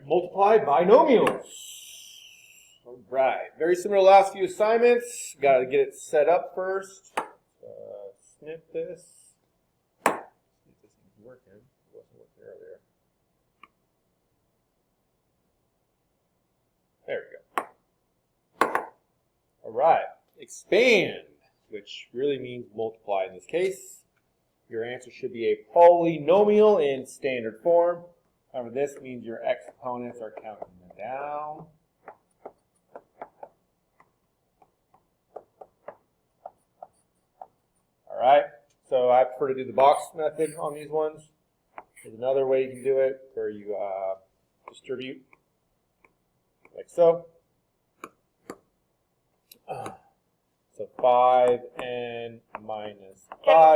multiply binomials. All right, very similar to the last few assignments. Got to get it set up first. Snip this. See if this is working. It wasn't working earlier. There we go. All right, expand, which really means multiply in this case. Your answer should be a polynomial in standard form. However, this means your exponents are counting them down. All right, so I prefer to do the box method on these ones. There's another way you can do it where you distribute like so. So 5n minus 5. Can I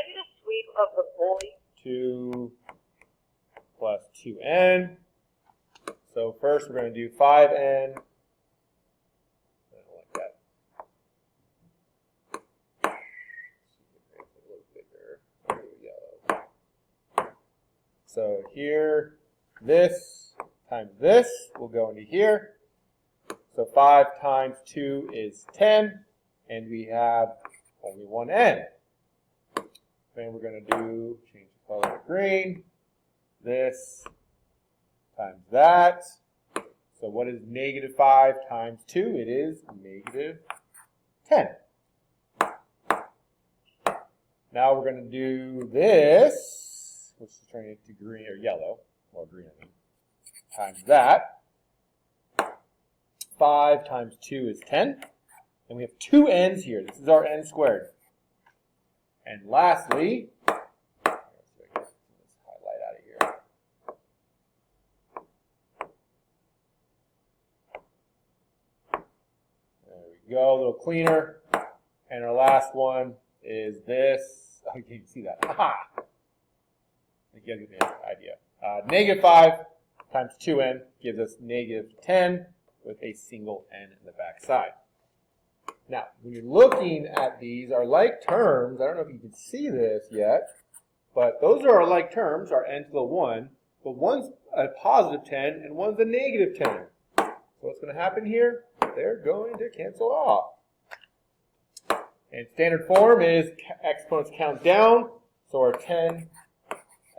get a sweep of the bully? 2 plus 2n. So first we're going to do 5n. I don't like that. A little bigger. Yellow. So here, this times this will go into here. So 5 times 2 is 10. And we have only one n. Then we're going to do, change the color to green, this times that. So what is negative 5 times 2? It is negative 10. Now we're going to do this, which is turning it to green or yellow, well green I mean, times that. 5 times 2 is 10. And we have two n's here. This is our n squared. And lastly, let's highlight out of here. There we go, a little cleaner. And our last one is this. Oh, you can't see that. Aha! I think you guys get the idea. Negative 5 times 2n gives us negative 10 with a single n in the back side. Now, when you're looking at these, our like terms, I don't know if you can see this yet, but those are our like terms, our n to the 1, but one's a positive 10 and one's a negative 10. So what's going to happen here? They're going to cancel off. And standard form is exponents count down, so our 10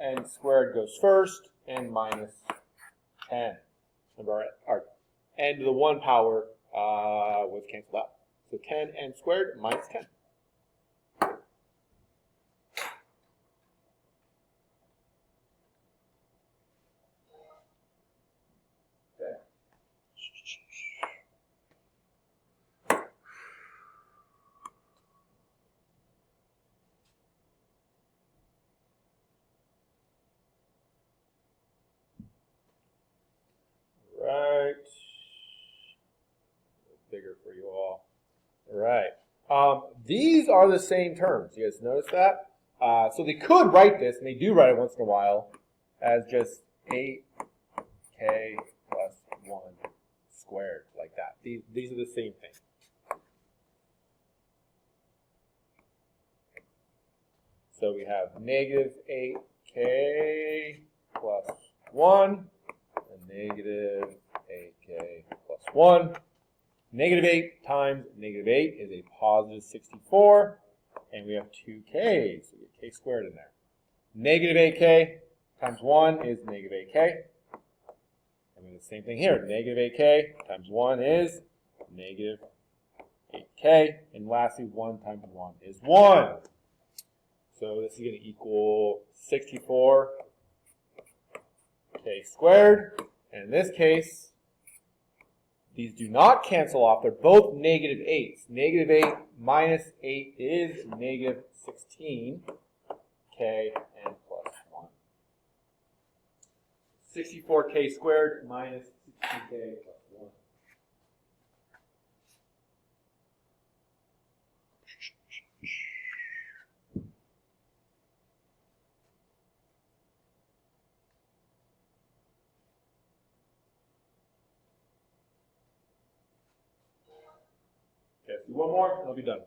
n squared goes first, and minus 10. Remember, our n to the 1 power was canceled out. So 10 n squared minus 10. Okay. Right. Bigger for you all. All right. These are the same terms. You guys notice that? So they could write this, and they do write it once in a while, as just 8k plus 1 squared, like that. These are the same thing. So we have negative 8k plus 1, and negative 8k plus 1. Negative 8 times negative 8 is a positive 64, and we have 2k, so we get k squared in there. Negative 8k times 1 is negative 8k. And we do the same thing here. Negative 8k times 1 is negative 8k. And lastly, 1 times 1 is 1. So this is going to equal 64k squared. And in this case, these do not cancel off. They're both negative 8s. Negative 8 minus 8 is negative 16k n plus 1. 64k squared minus 16k plus 1. Okay, let's do one more, and I'll be done.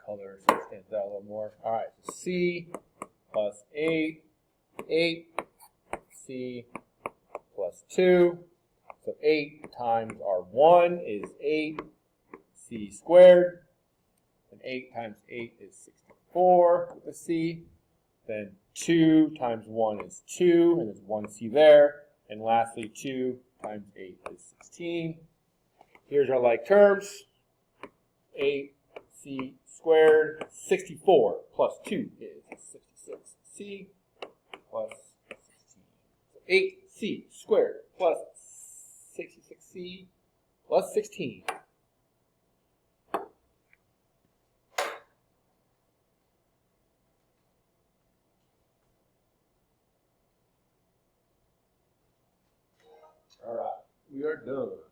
color so it stands out a little more. All right, so C plus 8, 8, C plus 2. So 8 times our 1 is 8, C squared. And 8 times 8 is 64 with a C. Then 2 times 1 is 2, and there's 1C there. And lastly, 2 times 8 is 16. Here's our like terms. 8C squared, 64 plus 2 is 66C plus 16. So 8C squared plus 66C plus 16. All right, we are done.